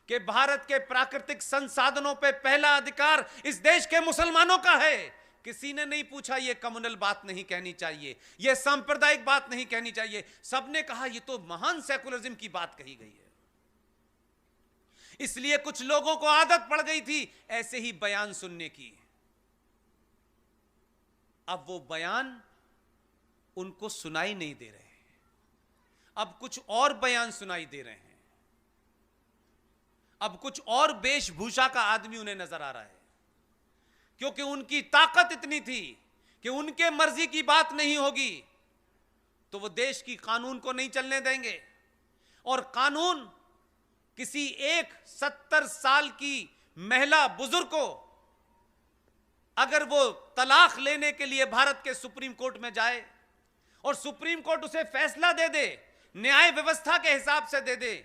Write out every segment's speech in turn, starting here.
कि भारत के प्राकृतिक संसाधनों पे पहला अधिकार इस देश के मुसलमानों का है। किसी ने नहीं पूछा ये कम्युनल बात नहीं कहनी चाहिए, ये सांप्रदायिक बात नहीं कहनी चाहिए। सबने कहा ये तो महान सेकुलरिज्म की बात कही गई है। इसलिए कुछ लोगों को आदत पड़ गई थी ऐसे ही बयान सुनने की। अब वो बयान उनको सुनाई नहीं दे रहे, अब कुछ और बयान सुनाई दे रहे हैं। अब कुछ और वेशभूषा का आदमी उन्हें नजर आ रहा है, क्योंकि उनकी ताकत इतनी थी कि उनके मर्जी की बात नहीं होगी तो वो देश की कानून को नहीं चलने देंगे। और कानून किसी एक 70 साल की महिला बुजुर्ग को अगर वो तलाक लेने के लिए भारत के सुप्रीम कोर्ट में जाए और सुप्रीम कोर्ट उसे फैसला दे दे, न्याय व्यवस्था के हिसाब से दे दे,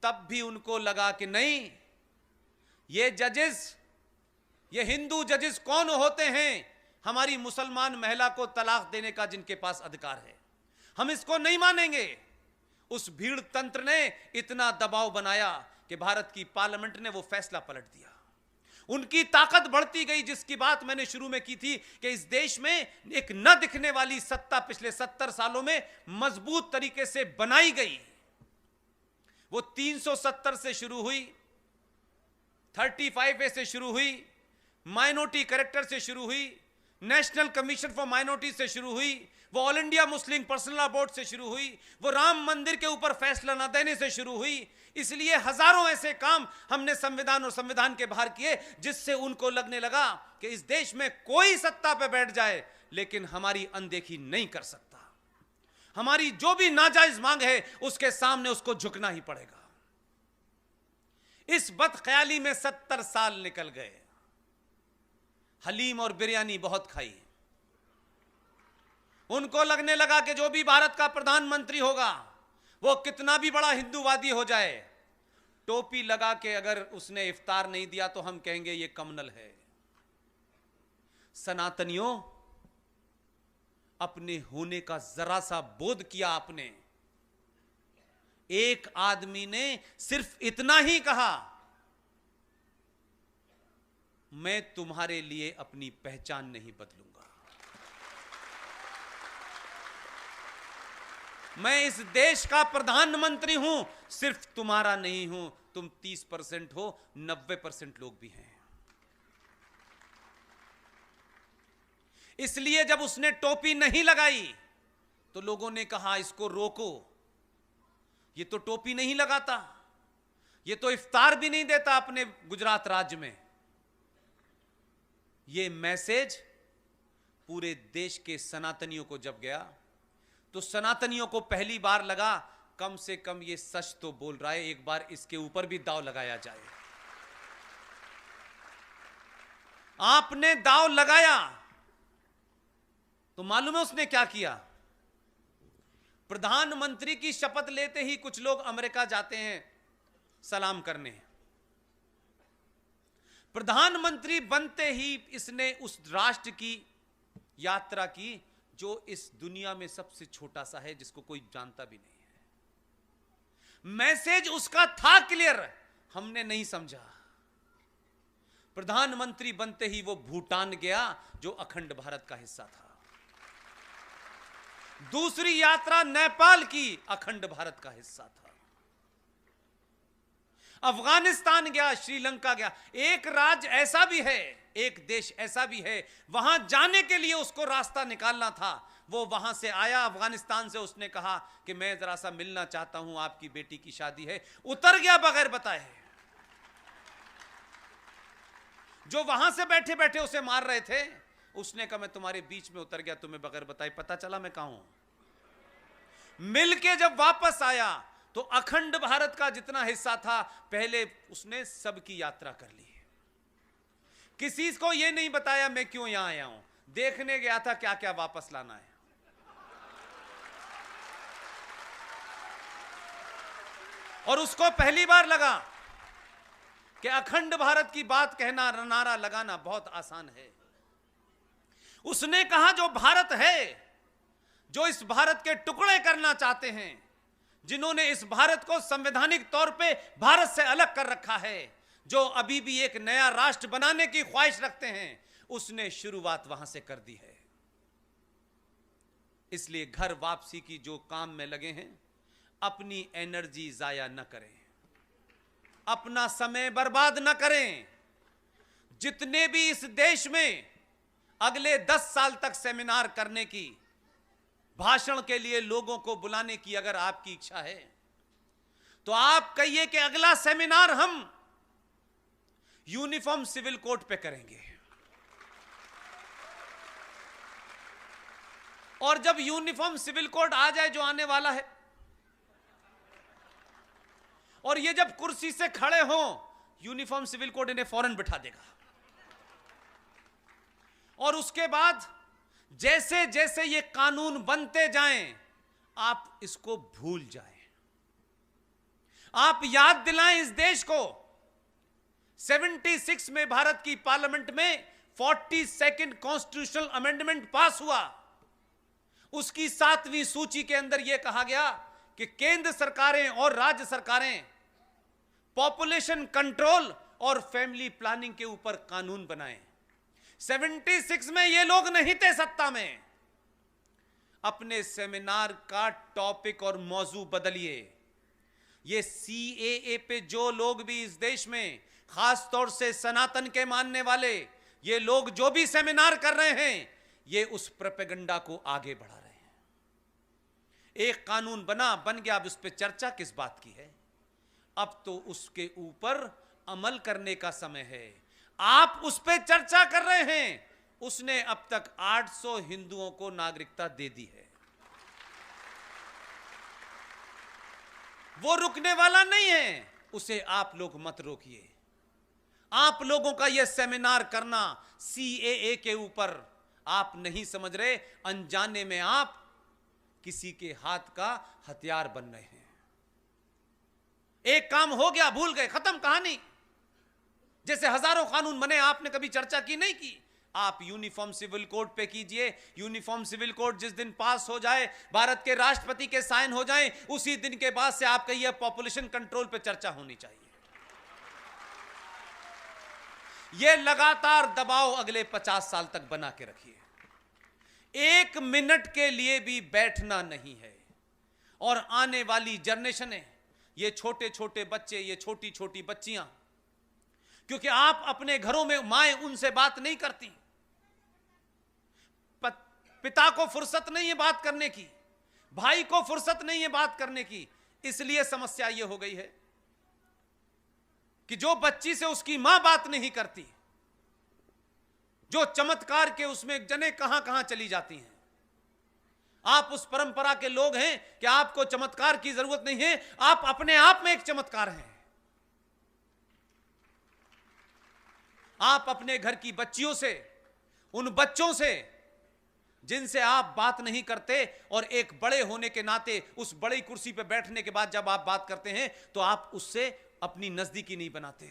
तब भी उनको लगा कि नहीं, ये जजेस, ये हिंदू जजेस कौन होते हैं हमारी मुसलमान महिला को तलाक देने का जिनके पास अधिकार है, हम इसको नहीं मानेंगे। उस भीड़ तंत्र ने इतना दबाव बनाया कि भारत की पार्लियामेंट ने वो फैसला पलट दिया। उनकी ताकत बढ़ती गई, जिसकी बात मैंने शुरू में की थी कि इस देश में एक न दिखने वाली सत्ता पिछले 70 सालों में मजबूत तरीके से बनाई गई। वो 370 से शुरू हुई, 35A से शुरू हुई, माइनॉरिटी कैरेक्टर से शुरू हुई, नेशनल कमीशन फॉर माइनॉरिटी से शुरू हुई, वो all India Muslim personal law board से शुरू हुई, वो राम मंदिर के ऊपर फैसला न देने से शुरू हुई। इसलिए हजारों ऐसे काम हमने संविधान और संविधान के बाहर किए जिससे उनको लगने लगा कि इस देश में कोई सत्ता पे बैठ जाए लेकिन हमारी अनदेखी नहीं कर सकता, हमारी जो भी नाजायज मांग है उसके सामने उसको झुकना ही पड़ेगा। इस बदख्याली में 70 साल निकल गए। हलीम और बिरयानी बहुत खाई, उनको लगने लगा कि जो भी भारत का प्रधानमंत्री होगा वो कितना भी बड़ा हिंदूवादी हो जाए, टोपी लगा के अगर उसने इफ्तार नहीं दिया तो हम कहेंगे ये कम्युनल है। सनातनियों, अपने होने का जरा सा बोध किया आपने। एक आदमी ने सिर्फ इतना ही कहा, मैं तुम्हारे लिए अपनी पहचान नहीं बदलूंगा, मैं इस देश का प्रधानमंत्री हूं, सिर्फ तुम्हारा नहीं हूं। तुम 30% हो, 90% लोग भी हैं। इसलिए जब उसने टोपी नहीं लगाई तो लोगों ने कहा इसको रोको, ये तो टोपी नहीं लगाता, ये तो इफ्तार भी नहीं देता अपने गुजरात राज्य में। ये मैसेज पूरे देश के सनातनियों को जब गया तो सनातनियों को पहली बार लगा कम से कम ये सच तो बोल रहा है, एक बार इसके ऊपर भी दांव लगाया जाए। आपने दांव लगाया तो मालूम है उसने क्या किया? प्रधानमंत्री की शपथ लेते ही कुछ लोग अमेरिका जाते हैं सलाम करने, प्रधानमंत्री बनते ही इसने उस राष्ट्र की यात्रा की जो इस दुनिया में सबसे छोटा सा है, जिसको कोई जानता भी नहीं है। मैसेज उसका था क्लियर, हमने नहीं समझा। प्रधानमंत्री बनते ही वो भूटान गया जो अखंड भारत का हिस्सा था। दूसरी यात्रा नेपाल की, अखंड भारत का हिस्सा था। अफगानिस्तान गया, श्रीलंका गया। एक राज्य ऐसा भी है, एक देश ऐसा भी है, वहां जाने के लिए उसको रास्ता निकालना था। वो वहां से आया अफगानिस्तान से, उसने कहा कि मैं जरा सा मिलना चाहता हूं, आपकी बेटी की शादी है, उतर गया बगैर बताए। जो वहां से बैठे बैठे उसे मार रहे थे, उसने कहा मैं तुम्हारे बीच में उतर गया तुम्हें बगैर बताए, पता चला मैं कहां हूं। मिलके जब वापस आया तो अखंड भारत का जितना हिस्सा था पहले उसने सबकी यात्रा कर ली। किसी को यह नहीं बताया मैं क्यों यहां आया हूं, देखने गया था क्या क्या वापस लाना है। और उसको पहली बार लगा कि अखंड भारत की बात कहना, नारा लगाना बहुत आसान है। उसने कहा जो भारत है, जो इस भारत के टुकड़े करना चाहते हैं, जिन्होंने इस भारत को संवैधानिक तौर पे भारत से अलग कर रखा है, जो अभी भी एक नया राष्ट्र बनाने की ख्वाहिश रखते हैं, उसने शुरुआत वहां से कर दी है। इसलिए घर वापसी की जो काम में लगे हैं, अपनी एनर्जी जाया न करें, अपना समय बर्बाद न करें। जितने भी इस देश में अगले 10 साल तक सेमिनार करने की, भाषण के लिए लोगों को बुलाने की अगर आपकी इच्छा है, तो आप कहिए कि अगला सेमिनार हम यूनिफॉर्म सिविल कोड पे करेंगे। और जब यूनिफॉर्म सिविल कोड आ जाए, जो आने वाला है, और ये जब कुर्सी से खड़े हो, यूनिफॉर्म सिविल कोड इन्हें फौरन बिठा देगा। और उसके बाद जैसे जैसे ये कानून बनते जाएं, आप इसको भूल जाएं। आप याद दिलाएं इस देश को, 76 में भारत की पार्लियामेंट में 42nd कॉन्स्टिट्यूशनल अमेंडमेंट पास हुआ। उसकी 7वीं सूची के अंदर यह कहा गया कि केंद्र सरकारें और राज्य सरकारें पॉपुलेशन कंट्रोल और फैमिली प्लानिंग के ऊपर कानून बनाएं। 76 में ये लोग नहीं थे सत्ता में। अपने सेमिनार का टॉपिक और मौजू बदलिए। ये सीएए पे जो लोग भी इस देश में, खास तौर से सनातन के मानने वाले ये लोग जो भी सेमिनार कर रहे हैं, ये उस प्रोपेगेंडा को आगे बढ़ा रहे हैं। एक कानून बन गया, अब उस पर चर्चा किस बात की है? अब तो उसके ऊपर अमल करने का समय है। आप उस पर चर्चा कर रहे हैं। उसने अब तक 800 हिंदुओं को नागरिकता दे दी है। वो रुकने वाला नहीं है, उसे आप लोग मत रोकिए। आप लोगों का यह सेमिनार करना सीएए के ऊपर, आप नहीं समझ रहे, अनजाने में आप किसी के हाथ का हथियार बन रहे हैं। एक काम हो गया, भूल गए, खत्म कहानी। जैसे हजारों कानून बने, आपने कभी चर्चा की नहीं की। आप यूनिफॉर्म सिविल कोड पे कीजिए। यूनिफॉर्म सिविल कोड जिस दिन पास हो जाए, भारत के राष्ट्रपति के साइन हो जाएं, उसी दिन के बाद से आप कहिए पॉपुलेशन कंट्रोल पे चर्चा होनी चाहिए। यह लगातार दबाव अगले 50 साल तक बना के रखिए। 1 मिनट के लिए भी बैठना नहीं है। और आने वाली जनरेशनें, ये छोटे छोटे बच्चे, ये छोटी छोटी बच्चियां, क्योंकि आप अपने घरों में माएं उनसे बात नहीं करती, पिता को फुर्सत नहीं है बात करने की, भाई को फुर्सत नहीं है बात करने की। इसलिए समस्या यह हो गई है कि जो बच्ची से उसकी मां बात नहीं करती, जो चमत्कार के उसमें जने कहां कहां चली जाती हैं। आप उस परंपरा के लोग हैं कि आपको चमत्कार की जरूरत नहीं है, आप अपने आप में एक चमत्कार हैं। आप अपने घर की बच्चियों से, उन बच्चों से जिनसे आप बात नहीं करते, और एक बड़े होने के नाते उस बड़ी कुर्सी पर बैठने के बाद जब आप बात करते हैं तो आप उससे अपनी नजदीकी नहीं बनाते।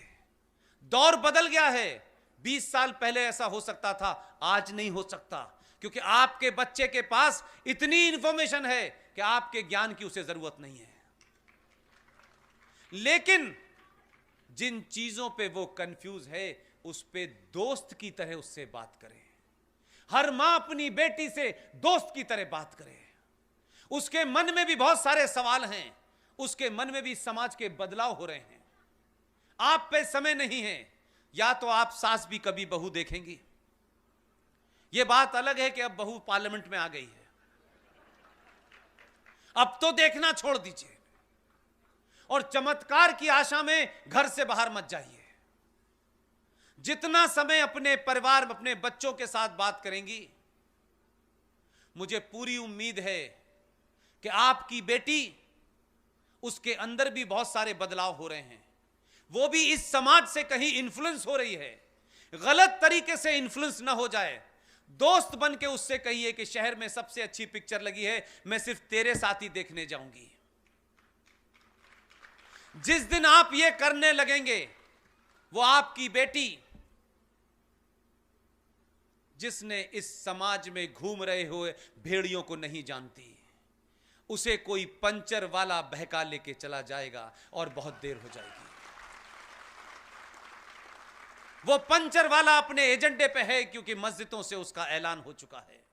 दौर बदल गया है। 20 साल पहले ऐसा हो सकता था, आज नहीं हो सकता, क्योंकि आपके बच्चे के पास इतनी इंफॉर्मेशन है कि आपके ज्ञान की उसे जरूरत नहीं है। लेकिन जिन चीजों पे वो कंफ्यूज है, उस पे दोस्त की तरह उससे बात करें। हर मां अपनी बेटी से दोस्त की तरह बात करे। उसके मन में भी बहुत सारे सवाल हैं, उसके मन में भी समाज के बदलाव हो रहे हैं। आप पे समय नहीं है, या तो आप सास भी कभी बहू देखेंगी। यह बात अलग है कि अब बहू पार्लियामेंट में आ गई है, अब तो देखना छोड़ दीजिए, और चमत्कार की आशा में घर से बाहर मत जाइए। जितना समय अपने परिवार, अपने बच्चों के साथ बात करेंगी, मुझे पूरी उम्मीद है कि आपकी बेटी, उसके अंदर भी बहुत सारे बदलाव हो रहे हैं। वो भी इस समाज से कहीं इन्फ्लुएंस हो रही है। गलत तरीके से इन्फ्लुएंस ना हो जाए। दोस्त बन के उससे कहिए कि शहर में सबसे अच्छी पिक्चर लगी है, मैं सिर्फ तेरे साथ ही देखने जाऊंगी। जिस दिन आप ये करने लगेंगे, वो आपकी बेटी, जिसने इस समाज में घूम रहे हुए भेड़ियों को नहीं जानती, उसे कोई पंचर वाला बहका लेके चला जाएगा और बहुत देर हो जाएगी। वो पंचर वाला अपने एजेंडे पे है, क्योंकि मस्जिदों से उसका ऐलान हो चुका है।